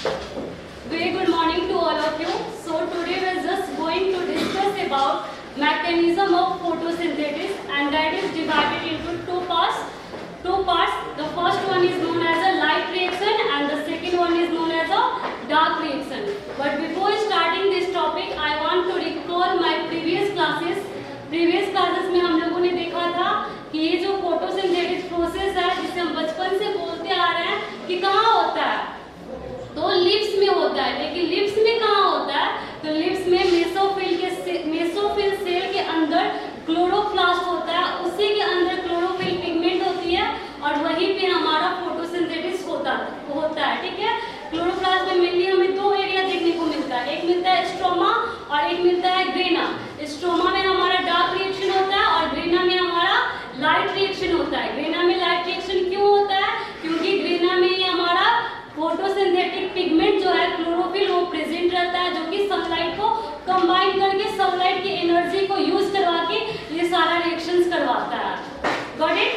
Very good morning to all of you. So today we are just going to discuss about mechanism of photosynthesis, and that is divided into two parts. The first one is known as a light reaction and the second one is known as a dark reaction. But before starting this topic, I want to recall my previous classes. Previous classes में हम लोगों ने देखा था कि ये जो photosynthesis process है, जिसे हम बचपन से बोलते आ रहे हैं कि कहाँ होता है, तो लिप्स में होता है। लेकिन लिप्स में कहाँ होता है, तो लिप्स में मेसोफिल सेल के अंदर क्लोरोप्लास्ट होता है, उसी के अंदर क्लोरोफिल पिगमेंट होती है और वहीं पे हमारा फोटोसिंथेसिस होता है। ठीक है, क्लोरोप्लास्ट में मेनली हमें दो एरिया देखने को मिलता है, एक मिलता है स्ट्रोमा और एक मिलता है ग्रेना। स्ट्रोमा में हमारा डार्क रिएक्शन होता है और ग्रेना में हमारा लाइट रिएक्शन होता है। ग्रेना में लाइट रिएक्शन क्यों होता है, क्योंकि ग्रेना में ही हमारा फोटोसिंथेटिक पिगमेंट जो है क्लोरोफिल वो प्रेजेंट रहता है, जो कि सनलाइट को कंबाइन करके सनलाइट की एनर्जी को यूज करवा के ये सारा रिएक्शंस करवाता है। Got it?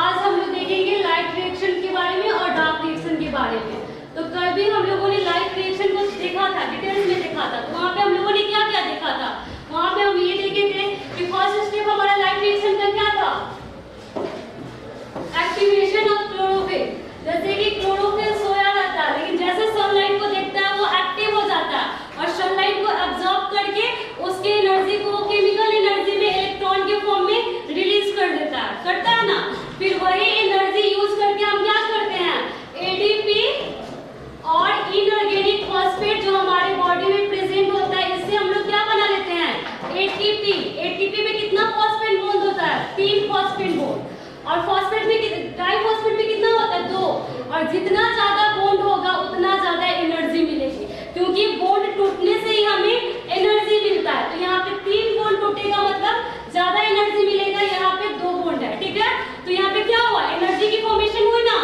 आज हम लोग देखेंगे लाइट रिएक्शन के बारे में और डार्क रिएक्शन के बारे में। तो कल भी हम लोगों ने लाइट रिएक्शन को देखा था, डिटेल्स में देखा था। तो वहाँ पे हम लोगों ने क्या क्या देखा था, वहाँ पे हम ये देखे थे कि फर्स्ट स्टेप हमारा लाइट रिएक्शन का क्या था, एक्टिवेशन ऑफ क्लोरोफिल। जैसे कि क्लोरोफिल सोया रहता है, लेकिन जैसे सनलाइट को देखता है वो एक्टिव हो जाता है और सनलाइट को एब्जॉर्ब करके उसके एनर्जी को केमिकल एनर्जी में इलेक्ट्रॉन के फॉर्म में रिलीज कर देता है, करता है ना। फिर वही एनर्जी यूज करके हम क्या करते हैं, एडीपी और इनऑर्गेनिक फॉस्फेट जो हमारे बॉडी में प्रेजेंट होता है, इससे हम लोग क्या बना लेते हैं, एटीपी। एटीपी में कितना फॉस्फेट बॉन्ड होता है, 3 फॉस्फेट बॉन्ड। और फॉस्फेट में डाइफॉस्फेट में कितना होता है, 2। और जितना ज्यादा बॉन्ड होगा उतना ज्यादा एनर्जी मिलेगी, क्योंकि बॉन्ड टूटने से ही हमें एनर्जी मिलता है। तो यहाँ पे 3 बॉन्ड टूटेगा मतलब ज्यादा एनर्जी मिलेगा, यहाँ पे 2 बॉन्ड है। ठीक है, तो यहाँ पे क्या हुआ, एनर्जी की फॉर्मेशन हुई ना।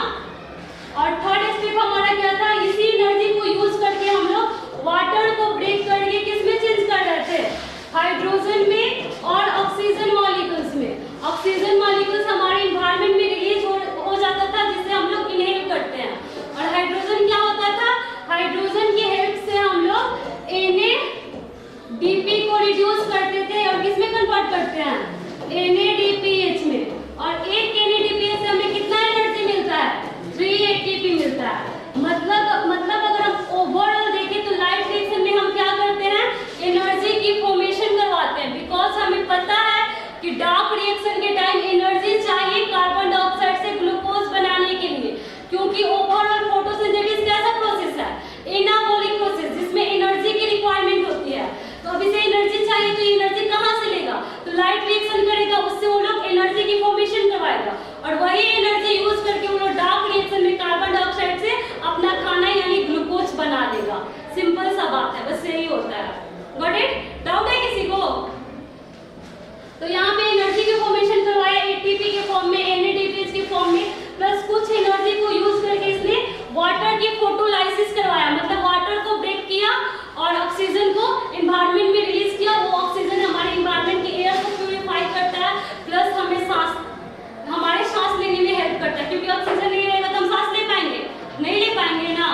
और थर्ड स्टेप हमारा क्या था, इसी एनर्जी को यूज करके हम लोग वाटर को ब्रेक करके किस में चेंज कर रहे थे, हाइड्रोजन में और ऑक्सीजन मॉलिक्यूल्स में। ऑक्सीजन मॉलिक्यूल्स हमारे एनवायरनमेंट में रिलीज हो जाता था, जिससे हम लोग इनहेल करते हैं। और हाइड्रोजन क्या होता था, हाइड्रोजन की हेल्प से हम लोग NADP को रिड्यूस करते थे और किस में कन्वर्ट करते हैं, NADPH में। और एक NADPH से हमें कितना एनर्जी मिलता है, 3 ATP मिलता है। मतलब अगर हम ओवरऑल देखें तो लाइट रिएक्शन में हम क्या करते हैं, एनर्जी की फॉर्मेशन करवाते हैं। बिकॉज हमें पता है कि डार्क रिएक्शन के टाइम एनर्जी चाहिए कार्बन डाइऑक्साइड से ग्लूकोज बनाने के लिए, क्योंकि ओवरऑल फोटोसिंथेसिस कैसा प्रोसेस है, एनाबॉलिक प्रोसेस, जिसमें एनर्जी की रिक्वायरमेंट होती है। तो अब इसे एनर्जी चाहिए, तो एनर्जी कहाँ से लेगा, तो लाइट रिएक्शन करेगा, उससे वो लोग एनर्जी की फॉर्मेशन करवाएगा और वही एनर्जी यूज करके वो लोग डार्क रिएक्शन में कार्बन डाइऑक्साइड से अपना खाना यानी ग्लूकोज बना देगा। सिंपल सा बात है, बस यही होता है। Got it? डाउट है किसी को? तो यहाँ पे एनर्जी की फॉर्मेशन करवाया एटीपी के फॉर्म में, NADPH के फॉर्म में, प्लस कुछ एनर्जी को यूज करके इसने वाटर की फोटोलाइसिस करवाया, मतलब वाटर को ब्रेक किया और ऑक्सीजन को एनवायरनमेंट में रिलीज किया। वो ऑक्सीजन हमारे एनवायरनमेंट के एयर को प्यूरिफाई करता है, प्लस हमारे सांस लेने में हेल्प करता है, क्योंकि ऑक्सीजन नहीं रहेगा तो हम सांस ले पाएंगे, नहीं ले पाएंगे ना।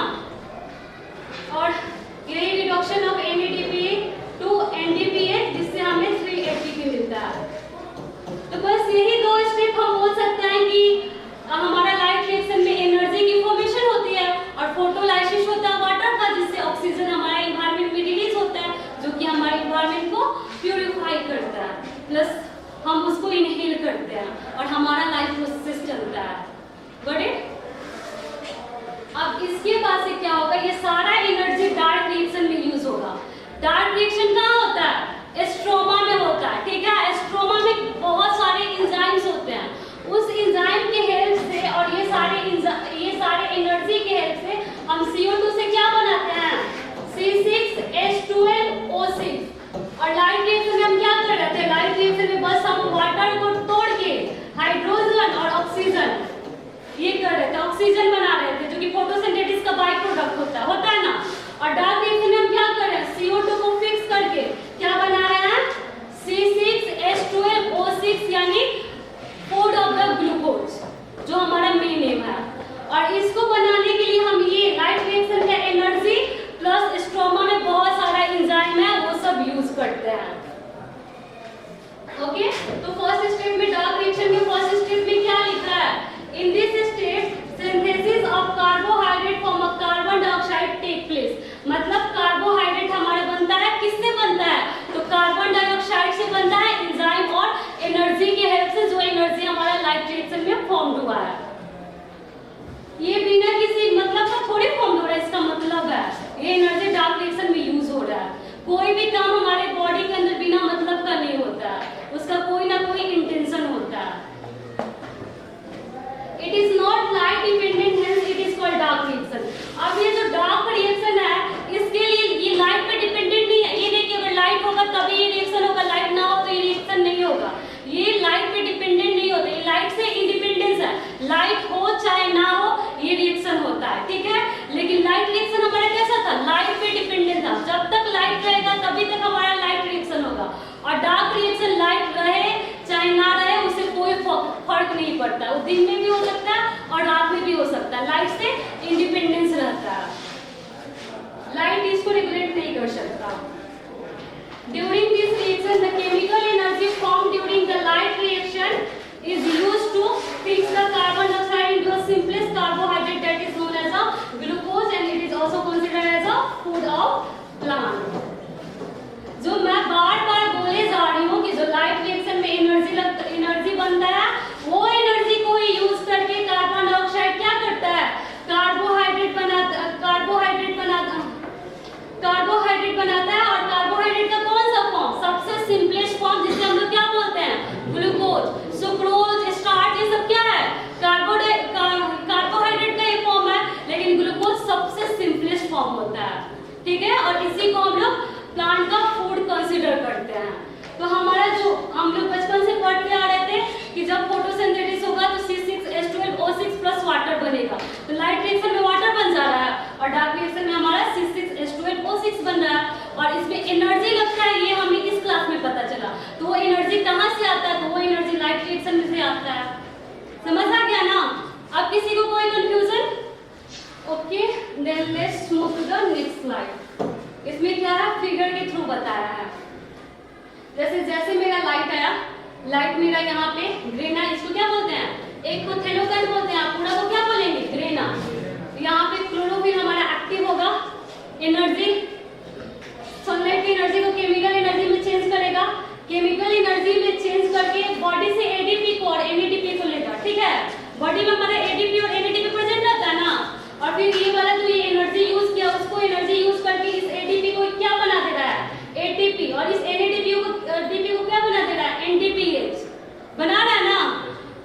और यही reduction of NADP to NADPH, जिससे हमें 3 ATP मिलता है। तो बस यही 2 स्टेप हम बोल सकते हैं कि हमारा लाइट रिएक्शन में एनर्जी की फॉर्मेशन होती है और फोटोलाइसिस होता है वाटर का, जिससे ऑक्सीजन हमारे एनवायरनमेंट में रिलीज होता है, जो कि हमारे एनवायरनमेंट को प्यूरिफाई करता है, प्लस हम उसको इनहेल करते हैं और हमारा लाइफ प्रोसेस चलता है। Got it? अब इसके बाद से क्या होगा, ये सारा एनर्जी डार्क रिएक्शन में यूज होगा। डार्क रिएक्शन कहाँ होता है, स्ट्रोमा में होता है। ठीक है, स्ट्रोमा में बहुत सारे एंजाइम्स होते हैं, उस एंजाइम के हेल्प से और ये सारे एनर्जी के हेल्प से हम CO2 से क्या बनाते हैं, C6H12O6। और लाइट रिएक्शन में हम क्या कर रहे थे, लाइट रिएक्शन में बस हम वाटर को तोड़ के हाइड्रोजन और ऑक्सीजन ये कर रहे थे, ऑक्सीजन बना रहे थे, जो कि फोटोसिंथेसिस का बाई प्रोडक्ट होता है ना। और डार्क रिएक्शन में हम क्या कर रहे हैं, CO2 को फिक्स करके क्या बना रहे हैं, C6H12O6 यानी फूड ऑफ द ग्लूकोज, जो हमारा मेन नेम है। और इसको बनाने के लिए हम ये लाइट रिएक्शन का ठीक है। लेकिन लाइट रिएक्शन हमारा कैसा था, लाइट पे डिपेंडेंट था, जब तक लाइट रहेगा तभी तक हमारा लाइट रिएक्शन होगा। और डार्क रिएक्शन लाइट रहे चाहे ना रहे उससे कोई फर्क नहीं पड़ता, वो दिन में भी हो सकता है और रात में भी हो सकता है, लाइट से इंडिपेंडेंस रहता है, लाइट इसको रेगुलेट नहीं कर सकता। During this reaction, the chemical energy formed during the light reaction is used to fix the carbon dioxide into a simplest carbohydrate that is known as a glucose, and it is also considered as a food of plant. जो मैं बार-बार बोले जा रही हूँ कि जो light reaction में एनर्जी बनता है, वो एनर्जी को यूज करके कार्बन डाइऑक्साइड क्या करता है, कार्बोहाइड्रेट बनाता है, और कार्बोहाइड्रेट का कौन सा फॉर्म, सबसे सिंपलेस्ट फॉर्म जिसे हम लोग क्या बोलते हैं, ग्लूकोज, सुक्रोज, स्टार्च, ये सब क्या है, कार्बोहाइड्रेट का एक फॉर्म है, लेकिन ग्लूकोज सबसे सिंपलेस्ट फॉर्म होता है, ठीक है। और इसी को हम लोग प्लांट का फूड कंसीडर करते हैं। तो हमारा जो हम लोग बचपन से पढ़ते आ रहे थे कि जब फोटोसिंथेसिस होगा तो C6H12O6 प्लस वाटर बनेगा, तो लाइट रिएक्शन में वाटर बन जा रहा है और डार्क रिएक्शन में हमारा C6H12O6 बन रहा है, और इसमें एनर्जी लगता है, ये हमें इस क्लास में पता चला। तो वो एनर्जी कहाँ से आता है, तो वो एनर्जी लाइट रिएक्शन में से आता है। समझ आ गया ना? अब किसी को कोई confusion? Okay, then let's move to the next slide. इसमें क्या है, फिगर के थ्रू बताया है। जैसे मेरा लाइट आया, लाइट मेरा यहाँ पे ग्रेना, इसको क्या बोलते हैं, एक को थैलोकन बोलते हैं, पूरा को क्या बोलेंगे, ग्रेना। यहाँ पे क्लोरोफिल हमारा एक्टिव होगा, एनर्जी सनलाइट की एनर्जी को केमिकल एनर्जी में चेंज करेगा, केमिकल एनर्जी में चेंज करके बॉडी से एडीपी को और एनएडीपी को लेगा, ठीक है। बॉडी में हमारा एडीपी और एनएडीपी प्रेजेंट रहता है ना, और फिर ये वाला जो ये एनर्जी यूज किया उसको एनर्जी यूज करके इस एडीपी को क्या बना दे रहा है, एटीपी, और इस एनएडीपी को क्या बना दे रहा है, एनडीपीएच बना रहा है ना।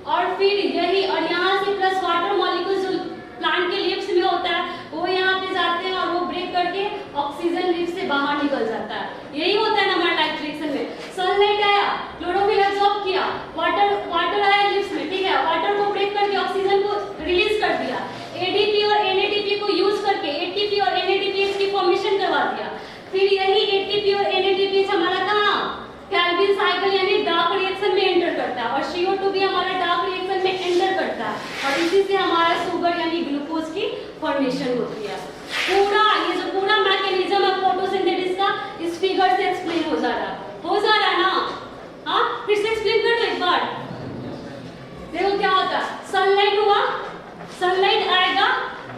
और फिर यही, और यहाँ से प्लस वाटर मॉलिक्यूल जो प्लांट के लिप्स में होता है वो यहाँ पे जाते हैं और वो ब्रेक करके ऑक्सीजन लिप्स से बाहर निकल जाता है। यही होता है ना हमारा लाइट रिएक्शन में। सनलाइट आया, क्लोरोफिल एब्जॉर्ब किया, वाटर आया लिप्स में, ठीक है, वाटर को ब्रेक करके ऑक्सीजन को रिलीज कर दिया, एडीपी और एनएडीपी को यूज करके एटीपी और एनएडीपीएच की फॉर्मेशन करवा दिया। फिर यही एटीपी और एनएडीपीएच हमारा कहाँ, कैल्विन साइकिल यानी डार्क रिएक्शन में एंटर करता है, और CO2 भी हमारा डार्क रिएक्शन में एंटर करता है, और इसी से हमारा शुगर यानी ग्लूकोज की फॉर्मेशन होती है। पूरा ये जो पूरा मैकेनिज्म है फोटोसिंथेसिस का इस फिगर से एक्सप्लेन हो जा रहा है ना। हाँ, फिर से एक्सप्लेन कर दो एक बार। देखो क्या होता है, सनलाइट हुआ, सनलाइट आएगा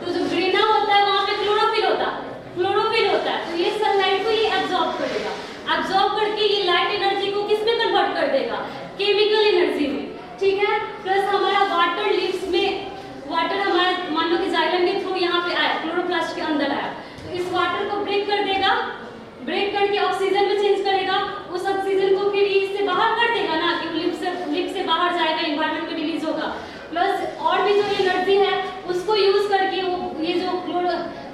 तो जो ग्रेना होता है वहां पे क्लोरोफिल होता है, तो ये सनलाइट को ये एब्जॉर्ब करेगा, एब्जॉर्ब करके ये लाइट एनर्जी को किस में कन्वर्ट कर देगा, केमिकल एनर्जी में, ठीक है। प्लस हमारा वाटर लिप्स में, वाटर हमारा मान लो कि जाइलम के थ्रू यहाँ पे आया, क्लोरोप्लास्ट के अंदर आया, तो इस वाटर को ब्रेक कर देगा, ब्रेक करके ऑक्सीजन में चेंज करेगा, उस ऑक्सीजन को फिर इससे बाहर कर देगा ना, कि लिप से बाहर जाएगा, एनवायरनमेंट में रिलीज होगा। प्लस और भी जो एनर्जी है उसको यूज करके वो ये जो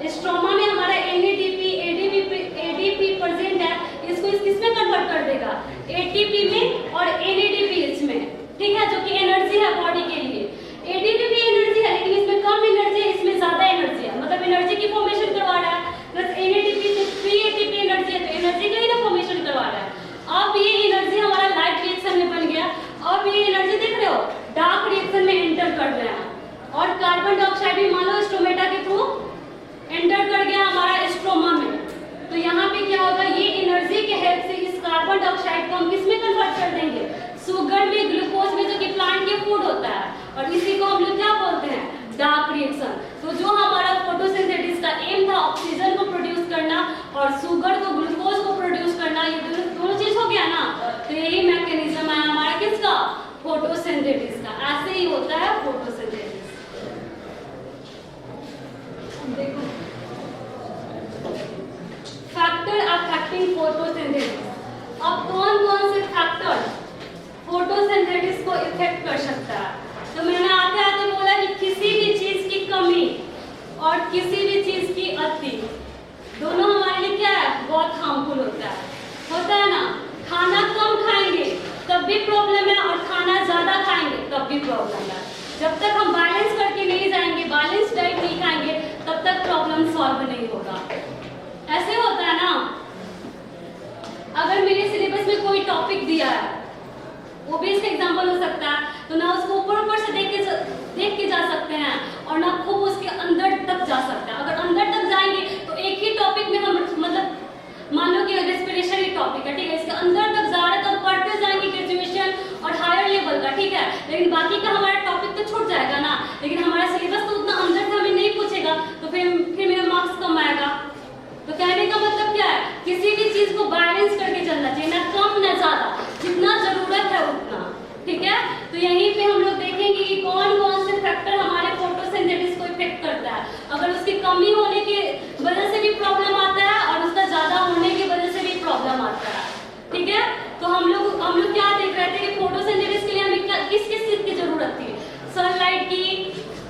स्ट्रोमा में हमारा एनएडीपी एडीपी प्रेजेंट है, इसको किस में कन्वर्ट कर देगा, एटीपी में और एनएडीपीएच में, ठीक है, जो कि एनर्जी है बॉडी के लिए। एडीपी भी एनर्जी है, लेकिन इसमें कम एनर्जी है, इसमें ज्यादा एनर्जी है, मतलब एनर्जी की फॉर्मेशन करवा रहा है। प्लस एनएडीपी से फ्री एटीपी एनर्जी है, तो एनर्जी का ही ना फॉर्मेशन करवा रहा है। अब ये एनर्जी हमारा लाइट रिएक्शन में बन गया, अब ये एनर्जी देख रहे हो डार्क रिएक्शन में एंटर कर रहे हैं, और कार्बन डाइऑक्साइड भी मान लो स्ट्रोमेटा के थ्रू एंटर कर गया हमारा स्ट्रोमा में। तो यहाँ पे क्या होगा, ये एनर्जी के हेल्प से इस कार्बन डाइऑक्साइड को हम किस में कन्वर्ट कर देंगे, शुगर में, ग्लूकोज में, जो कि प्लांट के फूड होता है, और इसी को हम लोग क्या बोलते हैं, डार्क रिएक्शन। तो जो हमारा फोटोसिंथेसिस का एम था ऑक्सीजन को प्रोड्यूस करना और शुगर को, ग्लूकोज को प्रोड्यूस करना, ये दोनों चीज हो गया ना। तो यही मैकेनिज्म है हमारा किसका, फोटोसिंथेसिस का। ऐसे ही होता है फोटोसिंथेसिस। देखो फैक्टर अफेक्टिंग फोटोसिंथेसिस। अब कौन कौन से फैक्टर फोटोसिंथेसिस को इफेक्ट कर सकता है? तो मैंने आते आते बोला कि किसी भी चीज की कमी और किसी भी चीज की अति दोनों हमारे लिए क्या है, बहुत हार्मफुल होता है ना। खाना कम खाएंगे तब भी प्रॉब्लम है, और खाना ज्यादा खाएंगे तब भी प्रॉब्लम है। जब तक हम बैलेंस करके नहीं जाएंगे, बैलेंस डाइट नहीं खाएंगे, तक प्रॉब्लम सॉल्व नहीं होगा। ऐसे होता है ना, अगर मेरे सिलेबस में कोई टॉपिक दिया है, वो भी इसका एग्जाम्पल हो सकता है, तो ना उसको ऊपर से देख के जा सकते हैं और ना खूब उसके अंदर तक जा सकते हैं। अगर अंदर तक जाएंगे तो एक ही टॉपिक में हम मतलब मान लो कि रेस्पिरेशन ही टॉपिक है, ठीक है, इसके अंदर तक जा रहे तो पढ़ते जाएंगे ग्रेजुएशन और हायर लेवल का, ठीक है, लेकिन बाकी का हमारा टॉपिक तो छूट जाएगा ना। लेकिन हमारा सिलेबस तो उतना अंदर से हमें नहीं पूछेगा, तो फिर मेरा मार्क्स कम आएगा। तो कहने का मतलब क्या है, किसी भी चीज को बैलेंस करके चलना चाहिए, ना कम ना ज्यादा, जितना जरूरत है उतना, ठीक है। तो यहीं पे हम लोग देखेंगे कि कौन कौन से फैक्टर हमारे फोटोसिंथेसिस को इफेक्ट करता है। अगर उसकी कमी होने की वजह से भी प्रॉब्लम आता है और उसका ज्यादा होने की वजह से भी प्रॉब्लम आता है, ठीक है। तो हम लोग क्या देख रहे थे कि फोटोसिंथेसिस के लिए हमें किस किस चीज की जरूरत थी, सनलाइट की,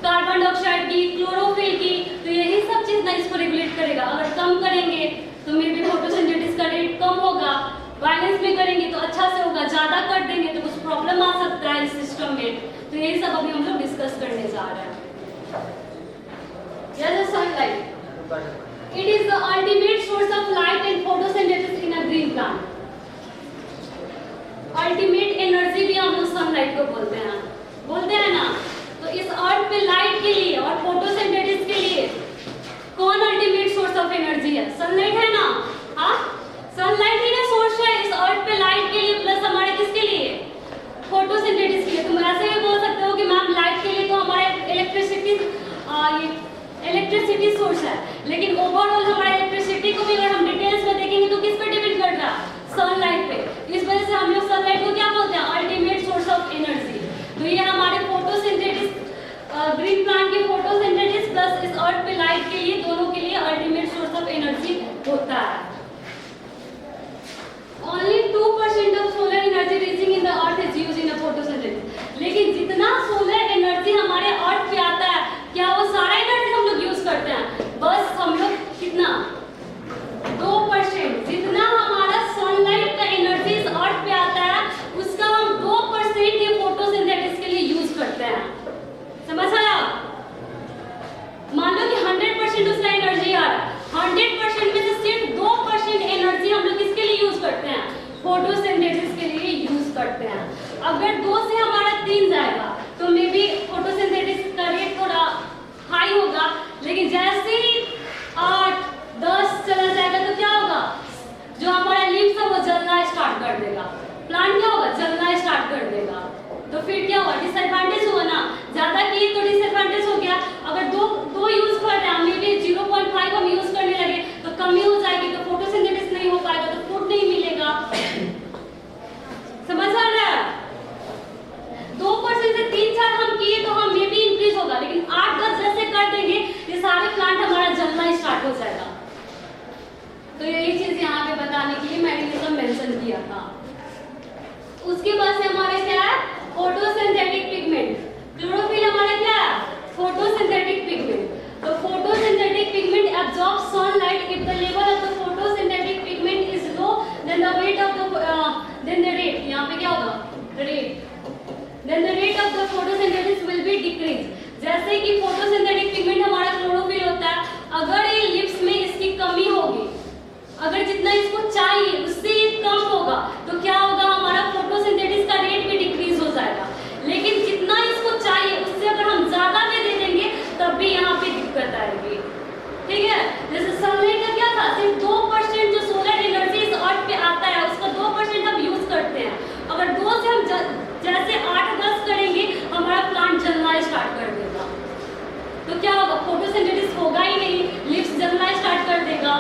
कार्बन डाइऑक्साइड की, क्लोरोफिल की। तो यही सब चीज ना इसको रेगुलेट करेगा। अगर कम करेंगे तो मे बी फोटोसिंथेसिस का रेट कम होगा, बैलेंस में करेंगे तो अच्छा से होगा, ज्यादा कर देंगे तो कुछ प्रॉब्लम आ सकता है इस सिस्टम में। तो यही सब अभी हम लोग डिस्कस करने जा रहे हैं। Yes, sunlight. It is the ultimate source of light and photosynthesis in a green plant. Ultimate energy भी हम लोग सनलाइट को बोलते हैं ना। तो इस अर्थ पे लाइट के लिए और फोटोसिंथेसिस के लिए कौन अल्टीमेट सोर्स ऑफ एनर्जी है? सनलाइट है ना। हाँ, सनलाइट ही ना सोर्स है इस अर्थ पे लाइट के लिए, प्लस हमारे किसके लिए, फोटोसिंथेसिस के लिए। तुम ऐसे भी बोल सकते हो कि मैम लाइट के लिए तो हमारे इलेक्ट्रिसिटी सोर्स है, लेकिन ओवरऑल हमारे इलेक्ट्रिसिटी को भी अगर हम डिटेल्स में देखेंगे तो किस पे डिपेंड कर रहा है, सनलाइट पे। इस वजह से हम लोग सनलाइट को क्या बोलते हैं, अल्टीमेट सोर्स ऑफ एनर्जी। तो ये हमारे फोटोसिंथेसिस, ग्रीन प्लांट की फोटोसिंथेसिस प्लस इस अर्थ पे लाइट के लिए, दोनों के लिए अल्टीमेट सोर्स ऑफ एनर्जी होता है। Only 2% of solar energy reaching in the earth is used in a photosynthesis. लेकिन जितना सोलर एनर्जी हमारे अर्थ पे आता है, क्या वो सारा एनर्जी हम लोग यूज करते हैं? बस हम लोग कितना, 2%। जितना हमारा सनलाइट का एनर्जी इस अर्थ पे आता है, उसका हम 2% ही फोटोसिंथेसिस के लिए यूज करते हैं। समझ आया? मान लो कि 100% उसका एनर्जी आ रहा है, 100% में से सिर्फ 2% एनर्जी हम लोग किसके लिए यूज करते हैं, फोटोसिंथेसिस के लिए यूज करते हैं। अगर 2 से हमारा 3 जाएगा तो मे बी फोटोसिंथेसिस का रेट थोड़ा हाई होगा, लेकिन जैसे ही 8, 10 चला जाएगा तो क्या होगा, जो हमारा लीव्स है वो जलना स्टार्ट कर देगा, प्लांट क्या होगा, जलना स्टार्ट कर देगा। तो फिर क्या हुआ, डिसएडवांटेज हुआ ना, ज्यादा किए तो डिसएडवांटेज हो गया। अगर दो यूज कर रहे हैं, मे बी 0.5 हम यूज करने लगे तो कमी हो जाएगी, तो फोटोसिंथेसिस नहीं हो पाएगा, तो फूड नहीं मिलेगा। समझ आ रहा है? 2% से 3-4 हम किए तो हम मे बी इंक्रीज होगा, लेकिन 8-10 जैसे कर देंगे ये सारे प्लांट हमारा जलना स्टार्ट हो जाएगा। तो यही चीज यहाँ पे बताने के लिए मैंने ये सब मेंशन किया था। उसके बाद से हमारे क्या है, फोटोसिंथेटिक पिगमेंट। क्लोरोफिल हमारा क्या है, फोटोसिंथेटिक पिगमेंट। तो photosynthetic pigment absorbs sunlight if the level of the photosynthetic pigment is low, then the rate of the rate, यहाँ पे क्या होगा, then the rate of the photosynthesis will be decreased। जैसे कि फोटोसिंथेटिक पिगमेंट हमारा chlorophyll होता है, अगर ये लिप्स में इसकी कमी होगी, अगर जितना इसको चाहिए उससे ये कम होगा, तो क्या होगा, हमारा फोटोसिंथेसिस का रेट भी डिक्रीज हो जाएगा। लेकिन जितना इसको चाहिए उससे अगर हम ज्यादा में दे देंगे तब भी यहाँ पे दिक्कत आएगी, ठीक है। जैसे सनलाइट का क्या था, सिर्फ 2% जो सोलर एनर्जी इस अर्थ पे आता है उसका 2% हम यूज करते हैं। अगर 2 से हम जैसे 8-10 करेंगे हमारा प्लांट जलना स्टार्ट कर देगा, तो क्या होगा, फोटोसिंथेसिस होगा ही नहीं, लिप्स जलना स्टार्ट कर देगा।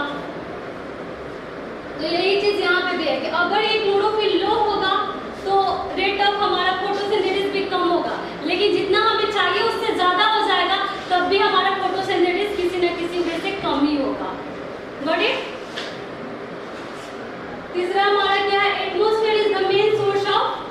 तो यही चीज यहाँ पे भी है कि अगर ये क्लोरोफिल लो होगा तो रेट ऑफ हमारा फोटोसिंथेसिस भी कम होगा, लेकिन जितना हमें चाहिए उससे ज्यादा हो जाएगा तब भी हमारा फोटोसिंथेसिस किसी न किसी वजह से कम ही होगा। Got it? तीसरा हमारा क्या है, atmosphere is the main source of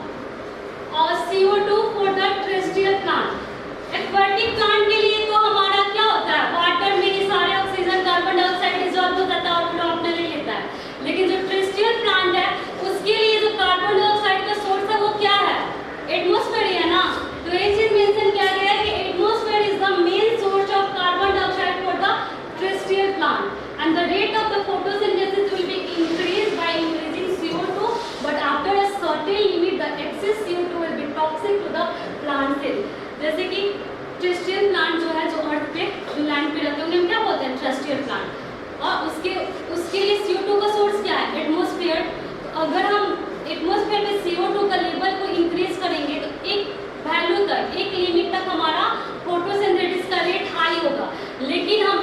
CO2 for the terrestrial plant. Aquatic plant के लिए तो हमारा क्या होता है, वाटर में ही सारे ऑक्सीजन, कार्बन डाइऑक्साइड डिसॉल्व हो जाता है और फिर अपने ले लेता है। लेकिन जो टेरेस्ट्रियल प्लांट है उसके लिए जो कार्बन डाइऑक्साइड का सोर्स है वो क्या है, एटमॉस्फेयर है ना। तो ये चीज मेंशन किया गया है कि atmosphere is the main source of carbon dioxide for the plant and the rate of the photosynthesis will be increased by increasing CO2, but after a certain limit the excess CO2 will be toxic to the plant cell. जैसे कि terrestrial plant जो है, जो अर्थ पे जो land पे रहते हैं उन्हें क्या बोलते हैं, ट्रेस्टियल प्लांट। और उसके लिए CO2 का सोर्स क्या है, एटमॉस्फेयर। अगर हम एटमॉस्फेयर में CO2 का लेवल को इंक्रीज करेंगे तो एक वैल्यू तक, एक लिमिट तक हमारा फोटोसिंथेसिस का रेट हाई होगा। लेकिन हम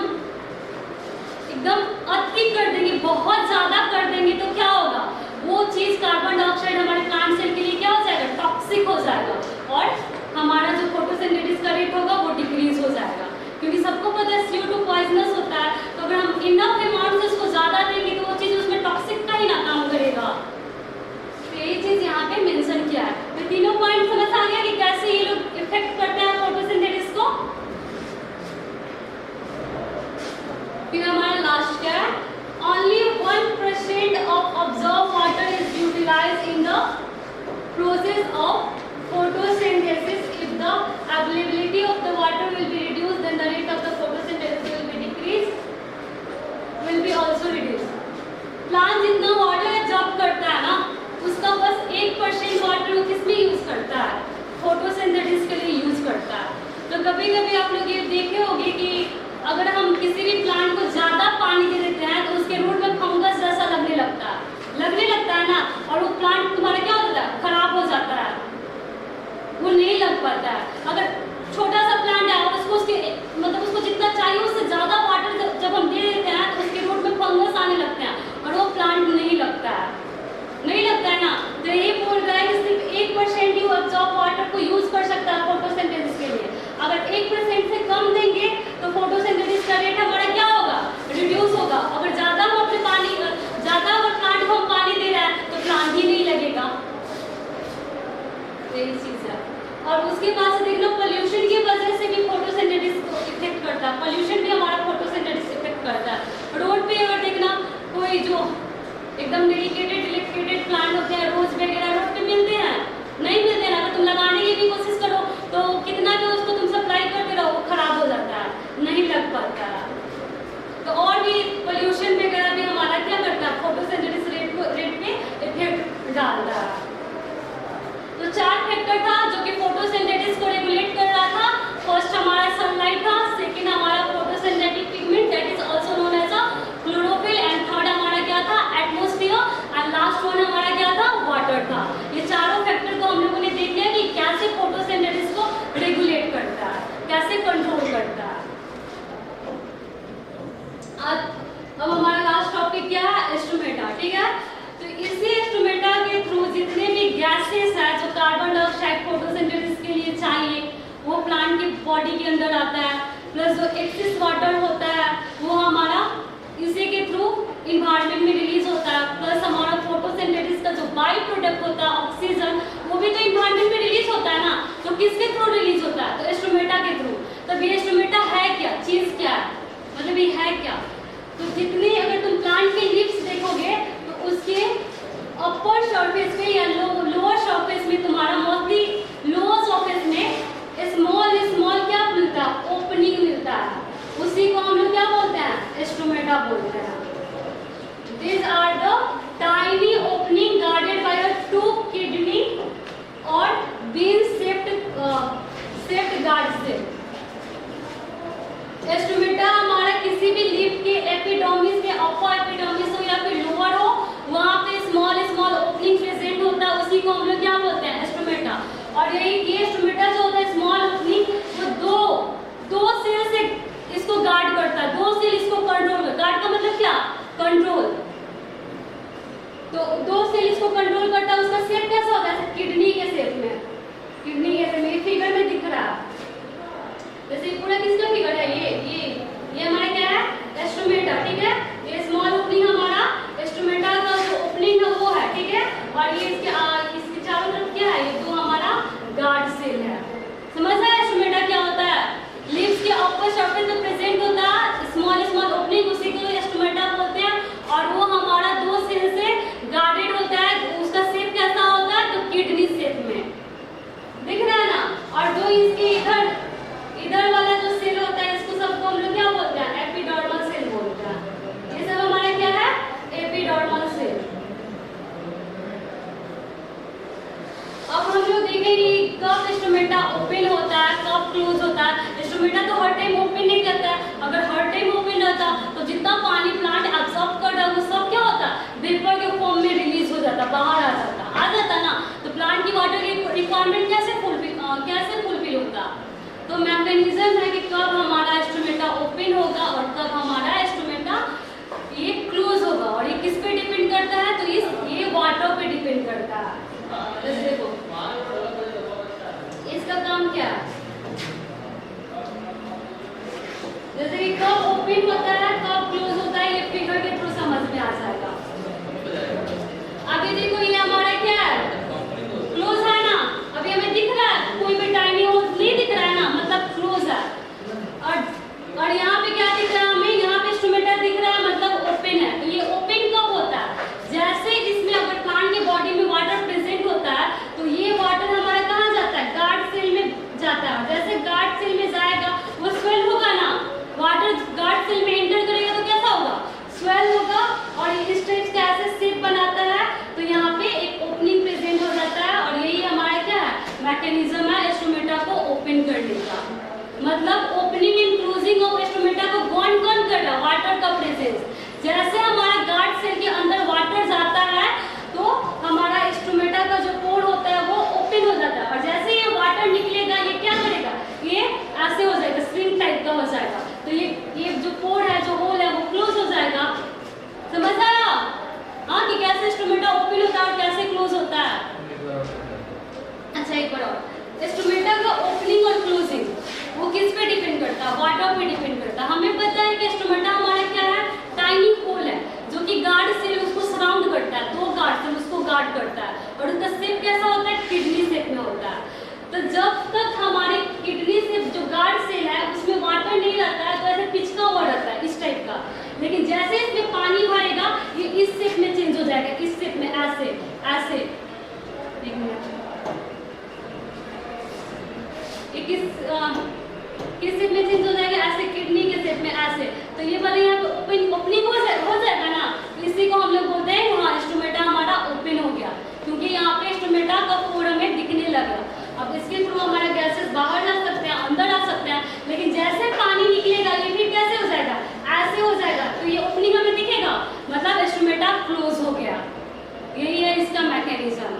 एकदम अति कर देंगे, बहुत ज्यादा कर देंगे तो क्या होगा, वो चीज कार्बन डाइऑक्साइड हमारे प्लांट सेल के लिए क्या हो जाएगा, टॉक्सिक हो जाएगा और हमारा जो फोटोसिंथेसिस का रेट होगा वो डिक्रीज हो जाएगा। क्योंकि सबको पता है CO2 पॉइजनस होता है, तो अगर हम इनफ अमाउंट से उसको ज्यादा देंगे तो वो चीज उसमें टॉक्सिक का ही ना काम करेगा। तो ये चीज यहाँ पे मेंशन किया है। तो तीनों पॉइंट समझ आ गया कि कैसे ये लोग इफेक्ट करते हैं फोटोसिंथेसिस को। फिर हमारा लास्ट क्या है, only 1% of absorbed water is utilized in the process of photosynthesis. If the availability of the water will be reduced, then the rate of the photosynthesis will be decreased, will be also reduced. Plant जितना water absorb करता है ना, उसका बस 1% water वो किसमें use करता है, फोटोसिंथेसिस के लिए यूज करता है। तो कभी कभी आप लोग ये देखे होंगे कि अगर हम किसी भी प्लांट को ज्यादा पानी दे देते हैं तो उसके रूट में फंगस जैसा लगने लगता है ना, और वो प्लांट तुम्हारा क्या होता है, खराब हो जाता है, वो नहीं लग पाता है। अगर छोटा सा प्लांट है और उसको उसको जितना चाहिए उससे ज्यादा वाटर जब हम दे देते हैं तो उसके रूट में फंगस आने लगते हैं और वो प्लांट नहीं लगता है ना। तो ये बोल रहा है कि सिर्फ 1% ही एब्जॉर्ब वाटर को यूज कर सकता है फोटोसिंथेसिस के लिए। अगर 1% से कम देंगे तो फोटोसिंथेसिस का रेट हमारा क्या होगा, रिड्यूस होगा। अगर ज्यादा हम अपने अगर प्लांट को हम पानी दे रहे हैं तो प्लांट ही नहीं लगेगा। यही चीज है। और उसके बाद से देख लो, पोल्यूशन की वजह से भी फोटोसिंथेसिस को इफेक्ट करता है। पोल्यूशन भी हमारा फोटोसिंथेसिस इफेक्ट करता है। रोड पे अगर देखना कोई जो एकदम डेडिकेटेड प्लांट होते हैं, रोज वगैरह रोड पे मिलते हैं, नहीं मिलते हैं। अगर तुम लगाने की भी कोशिश करो तो कितना भी उसको तुम सप्लाई करते रहो, वो खराब हो जाता है, नहीं लग पाता है। तो और भी पोल्यूशन वगैरह भी हमारा क्या करता है, फोटोसिंथेसिस रेट पे इफेक्ट डालता है। तो 4 फैक्टर था जो कि फोटोसिंथेसिस को रेगुलेट कर रहा था। फर्स्ट हमारा सनलाइट था, सेकंड हमारा photosynthetic pigment that is also known as a chlorophyll, and third हमारा क्या था, एटमॉस्फेयर, एंड लास्ट वन हमारा क्या था, वाटर था। ये चारों फैक्टर को हम लोगों ने देख लिया कि कैसे फोटोसिंथेसिस को रेगुलेट करता है, कैसे कंट्रोल करता है। अब हमारा लास्ट टॉपिक क्या है, एस्ट्रोमेटा। ठीक है, तो इसी एस्ट्रोमेटा के थ्रू जितने भी गैसेस है जो कार्बन डाइऑक्साइड फोटोसिंथेसिस के लिए चाहिए वो प्लांट की बॉडी के अंदर आता है, प्लस जो एक्सेस वाटर होता है वो हमारा इसी के थ्रू इन्वायरमेंट में रिलीज होता है, प्लस हमारा फोटोसिंथेसिस का जो बाई प्रोडक्ट होता है ऑक्सीजन, वो भी तो इन्वायरमेंट में रिलीज होता है ना। तो किसके थ्रू रिलीज होता है, तो एस्ट्रोमेटा के थ्रू। तब ये एस्ट्रोमेटा है क्या, चीज क्या है, मतलब ये है क्या। तो जितने अगर तुम प्लांट के लीव्स देखोगे तो उसके अपर सरफेस में या लोअर सरफेस में तुम्हारा मोस्टली लोअर सरफेस में स्मॉल क्या मिलता है, ओपनिंग मिलता है। उसी को हम लोग क्या बोलते हैं, एस्ट्रोमेटा बोलते हैं। These are the tiny opening guarded by a 2 kidney or bean-shaped guard cell. एस्ट्रोमेटा हमारा किसी भी लीफ के एपिडर्मिस में, अपर एपिडर्मिस हो या फिर लोअर हो, वहाँ पे स्मॉल ओपनिंग प्रेजेंट होता है, उसी को हम लोग क्या बोलते हैं, एस्ट्रोमेटा। और ये एस्ट्रोमेटा जो होता है स्मॉल ओपनिंग, वो दो सेल से इसको गार्ड करता है, 2 सेल इसको कंट्रोल करता है। गार्ड का मतलब क्या, कंट्रोल। तो 2 सेल इसको कंट्रोल करता है। उसका शेप कैसा होता है, किडनी के शेप में, किडनी के शेप में फिगर में दिख रहा है। जैसे पूरा किसका फिगर है, ये हमारा क्या है, एस्ट्रोमेटा। ठीक है, ये स्मॉल ओपनिंग हमारा एस्ट्रोमेटा का जो ओपनिंग है वो है। ठीक है, और ये इसके चारों तरफ क्या है, ये 2 हमारा गार्ड सेल है। समझ आया एस्ट्रोमेटा क्या होता है, लीव्स के अपर सरफेस में प्रेजेंट होता है स्मॉल ओपनिंग, उसी को एस्ट्रोमेटा बोलते हैं। और वो हमारा 2 सेल से गार्डेड होता है। उसका शेप कैसा होता है, तो किडनी शेप में दिख रहा है ना। और जो इसके इधर वाला जो सेल होता है, इसको सबको हम लोग क्या बोलते हैं, एपिडर्मल सेल बोलते हैं। इंस्ट्रूमेंटा ओपन होता है, कब क्लोज होता है। इंस्ट्रूमेंटा तो हर टाइम ओपन नहीं करता है, अगर हर टाइम ओपन रहता तो जितना पानी प्लांट एब्जॉर्ब कर रहा है वो सब क्या होता, वेपर के फॉर्म में रिलीज हो जाता, बाहर आ जाता ना। तो प्लांट की वाटर रिक्वायरमेंट कैसे फुलफिल होता। तो मैकेनिज्म है कि कब हमारा इंस्ट्रूमेंटा ओपन होगा और कब हमारा इंस्ट्रूमेंटा ये क्लोज होगा। और ये किस पे डिपेंड करता है, तो ये वाटर पे डिपेंड करता है। जैसे देखो इसका काम क्या है, जैसे कि कब ओपन होता है कब क्लोज होता है, ये फिगर के थ्रू समझ में आ जाएगा। अभी देखो ये हमारा क्या है, क्लोज है ना, अभी हमें दिख रहा है, कोई भी टाइनी होल नहीं दिख रहा है ना, मतलब क्लोज है। और यहाँ पे क्या दिख रहा है हमें, यहाँ पे इंस्ट्रूमेंटा दिख रहा है, मतलब ओपन है। तो ये ओपन कब होता है, जैसे इसमें अगर प्लांट के बॉडी में वाटर प्रेजेंट होता है तो ये वाटर हमारा कहाँ जाता है, गार्ड सेल में जाता है। जैसे गार्ड सेल में जाएगा वो स्वेल होगा ना, वाटर गार्ड सेल में एंटर करेगा तो कैसा होगा, स्वेल होगा। और इस टाइप का ऐसे शेप बनाता है, तो यहाँ पे एक ओपनिंग प्रेजेंट हो जाता है। और यही हमारा क्या है, मैकेनिज्म है इंस्ट्रूमेंटा को ओपन करने का। मतलब ओपनिंग एंड क्लोजिंग ऑफ इंस्ट्रूमेंटा को कौन कर रहा है, वाटर का प्रेजेंस। जैसे हमारा गार्ड सेल के अंदर वाटर जाता है तो हमारा इंस्ट्रूमेंटा का जो पोर होता है वो ओपन हो जाता है। और जैसे ये वाटर निकलेगा ये क्या करेगा, ये ऐसे हो जाएगा, स्प्रिंग टाइप का हो जाएगा। तो ये जो पोर है, जो होल है, वो क्लोज हो जाएगा। समझ आया हाँ, कि कैसे इंस्ट्रूमेंटा ओपन होता है और कैसे क्लोज होता है। अच्छा एक बार और, इंस्ट्रूमेंटा का ओपनिंग और क्लोजिंग वो किस पे डिपेंड करता है, वाटर पे डिपेंड करता है। हमें पता है कि इंस्ट्रूमेंटा हमारा क्या है, टाइनी होल है जो कि गार्ड सेल उसको सराउंड करता है, दो गार्ड सेल उसको गार्ड करता है। और उसका शेप कैसा होता है, किडनी शेप में होता है। तो जब तक हमारी किडनी शेप जो गार्ड सेल है उसमें वाटर नहीं रहता है तो ऐसे पिचका हुआ रहता है इस टाइप का। लेकिन जैसे इसमें पानी भरेगा ये इस शेप में चेंज हो जाएगा, इस शेप में ऐसे एक मिनट, किस शेप में चेंज हो जाएगा, ऐसे किडनी के शेप में ऐसे। तो ये वाले यहाँ पे ओपनिंग हो जाएगा ना, तो इसी को हम लोग बोलते हैं हाँ इंस्ट्रूमेंटा हमारा ओपन हो गया, क्योंकि यहाँ पे इंस्ट्रूमेंटा का पोर हमें दिखने लगा। अब इसके थ्रू हमारा गैसेस बाहर जा सकते हैं, अंदर आ सकते हैं। लेकिन जैसे पानी निकलेगा ये फिर कैसे हो जाएगा, ऐसे हो जाएगा। तो ये ओपनिंग हमें दिखेगा, मतलब इंस्ट्रूमेंटा क्लोज हो गया। यही है इसका मैकेनिज्म।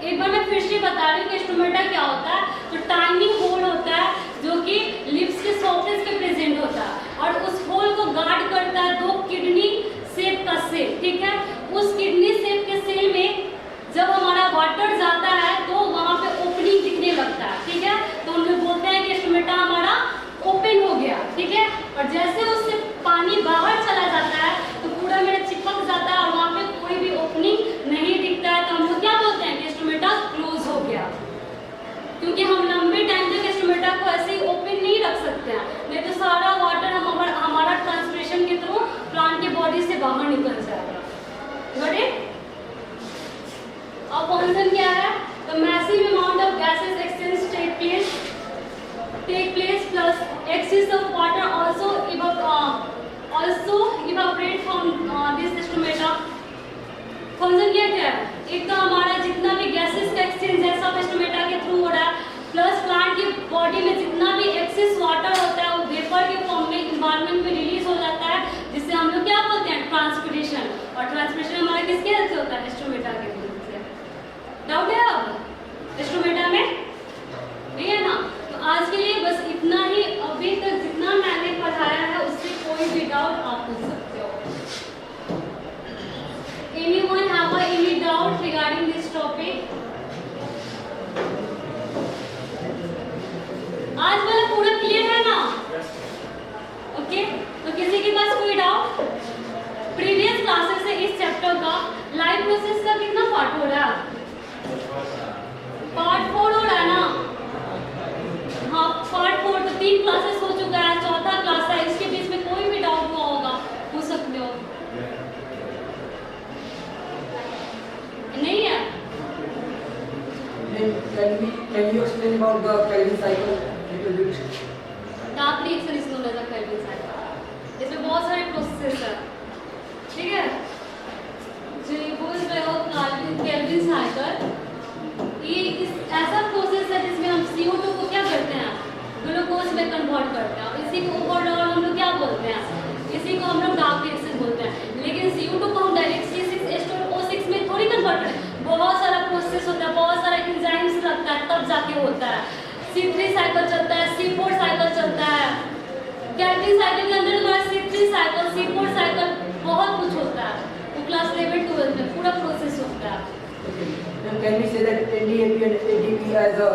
एक बार मैं फिर से बता रही हूँ कि इंस्ट्रूमेंटा क्या होता है। तो टाइनी होल होता है जो कि लिप्स के सरफेस पे प्रेजेंट होता है और उस होल को गार्ड करता है दो किडनी शेप का सेल, ठीक है। उस किडनी शेप के सेल में जब हमारा वाटर जाता है तो वहाँ पे ओपनिंग दिखने लगता है, ठीक है। तो हम लोग बोलते हैं कि इंस्ट्रूमेंटा हमारा ओपन हो गया, ठीक है। और जैसे उससे पानी बाहर चला जाता है तो पूरा मेरा चिपक जाता है और वहाँ पे कोई भी ओपनिंग नहीं दिखता है। तो हम लोग क्या बोलते हैं कि इंस्ट्रूमेंटा क्लोज हो गया, क्योंकि हम लंबे टाइम तक इंस्ट्रूमेंटा को ऐसे ही ओपन नहीं रख सकते हैं, नहीं तो सारा वाटर हमारा ट्रांसपिरेशन के थ्रू प्लांट की बॉडी से बाहर निकल जाएगा। Got it? अब फंक्शन क्या है, the massive amount of gases exchange take place plus excess of water also evaporate from this instrumenta। Function क्या है, एक तो हमारा जितना भी गैसेस का एक्सचेंज है सब इंस्ट्रूमेंटा के थ्रू हो रहा है, प्लस प्लांट की बॉडी में जितना भी एक्सेस वाटर होता है वो वेपर के फॉर्म में इन्वायरमेंट में रिलीज हो जाता है, जिससे हम लोग क्या बोलते हैं, ट्रांसपिरेशन। और ट्रांसपिरेशन हमारा किसके हेल्प से होता है, इंस्ट्रूमेंटा के हेल्प से। डाउट है अब इंस्ट्रूमेंटा में, नहीं है ना। तो आज के लिए बस इतना ही। अभी तक जितना मैंने पढ़ाया है उससे कोई भी डाउट आप पूछ सकते हो। Anyone have any doubt regarding this topic? आज वाला पूरा क्लियर है ना? ओके, तो किसी के पास कोई डाउट? प्रीवियस क्लासेस से इस चैप्टर का लाइफ प्रोसेस का कितना पार्ट हो रहा है? पार्ट 4 हो रहा है ना? हाँ, पार्ट 4 तो 3 क्लासेस हो चुका है, चौथा क्लास है। इसके बीच में कोई भी डाउट हुआ होगा पूछ सकते हो। नहीं है? Can you explain about the Calvin cycle little bit? Dark reaction is known as the Calvin cycle. इसमें बहुत सारे प्रोसेस है, ठीक है। जो ये बोल रहे हो कैल्विन साइकिल, ये ऐसा प्रोसेस है जिसमें हम साइकिल चलता है, C4 साइकिल चलता है। कैल्विन साइकिल के अंदर तुम्हारा C3 साइकिल, C4 साइकिल बहुत कुछ होता है। वो क्लास 11 12 में पूरा प्रोसेस होता है। Okay. Then can we say that NDAP and ADP as a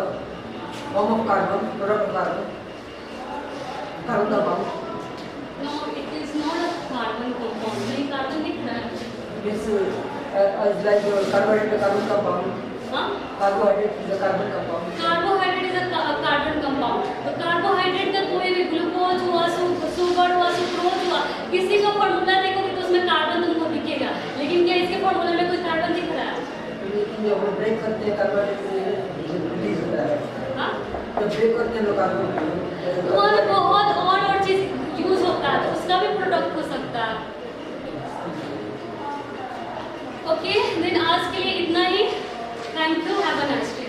form of carbon, product of carbon? Carbon compound. No, it is not a carbon compound. नहीं कार्बन दिख रहा है। It's like carbohydrate is a carbon compound. हाँ? Carbohydrate is a carbon compound. Carbohydrate is a carbon compound. तो carbohydrate का कोई भी glucose हुआ, शुगर हुआ, सुक्रोज हुआ, किसी का फॉर्मूला देखोगे तो उसमें कार्बन तुमको दिखेगा, लेकिन क्या इसके फॉर्मूला में कुछ कार्बन दिख रहा है? लेकिन जब हम ब्रेक करते हैं कार्बोहाइड्रेट रिलीज होता है। हाँ? जब ब्रेक करते हैं तो कार्बन और बहुत और चीज यूज होता है, तो उसका भी प्रोडक्ट हो सकता है। ओके, देन आज के लिए इतना ही। Thank you, have a nice day.